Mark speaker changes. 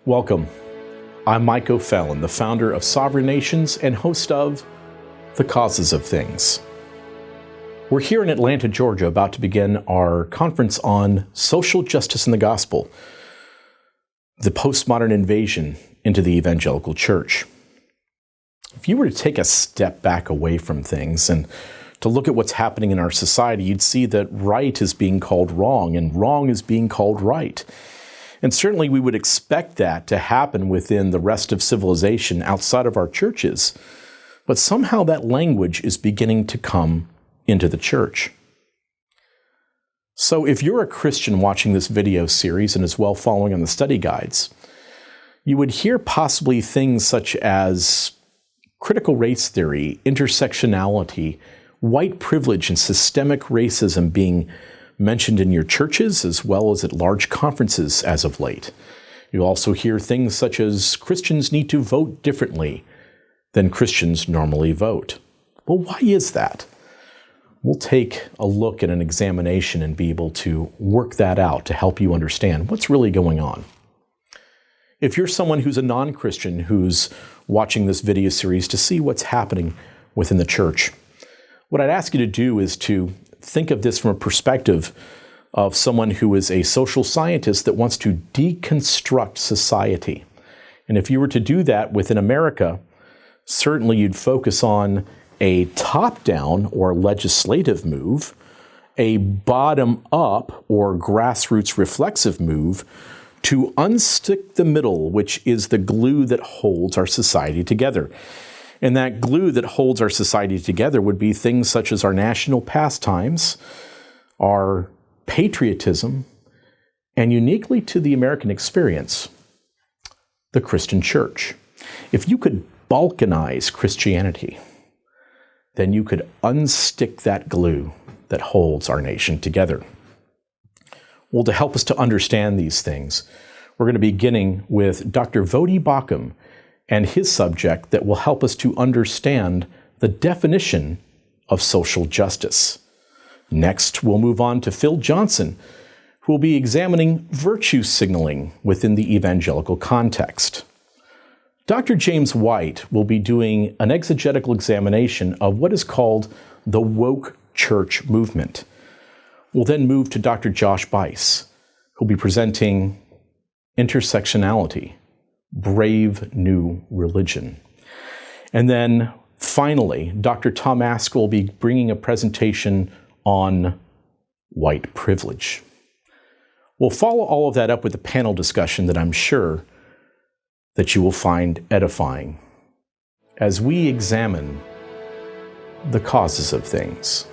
Speaker 1: Welcome. I'm Mike O'Fallon, the founder of Sovereign Nations and host of The Causes of Things. We're here in Atlanta, Georgia, about to begin our conference on social justice in the gospel, the postmodern invasion into the evangelical church. If you were to take a step back away from things and to look at what's happening in our society, you'd see that right is being called wrong and wrong is being called right. And certainly we would expect that to happen within the rest of civilization outside of our churches. But somehow that language is beginning to come into the church. So if you're a Christian watching this video series and as well following on the study guides, you would hear possibly things such as critical race theory, intersectionality, white privilege, and systemic racism being mentioned in your churches as well as at large conferences as of late. You'll also hear things such as Christians need to vote differently than Christians normally vote. Well, why is that? We'll take a look at an examination and be able to work that out to help you understand what's really going on. If you're someone who's a non-Christian who's watching this video series to see what's happening within the church, what I'd ask you to do is to think of this from a perspective of someone who is a social scientist that wants to deconstruct society. And if you were to do that within America, certainly you'd focus on a top-down or legislative move, a bottom-up or grassroots reflexive move to unstick the middle, which is the glue that holds our society together. And that glue that holds our society together would be things such as our national pastimes, our patriotism, and uniquely to the American experience, the Christian church. If you could balkanize Christianity, then you could unstick that glue that holds our nation together. Well, to help us to understand these things, we're going to be beginning with Dr. Voddie Baucham and his subject that will help us to understand the definition of social justice. Next, we'll move on to Phil Johnson, who will be examining virtue signaling within the evangelical context. Dr. James White will be doing an exegetical examination of what is called the woke church movement. We'll then move to Dr. Josh Buice, who will be presenting intersectionality, brave new religion. And then finally, Dr. Tom Ask will be bringing a presentation on white privilege. We'll follow all of that up with a panel discussion that I'm sure that you will find edifying as we examine the causes of things.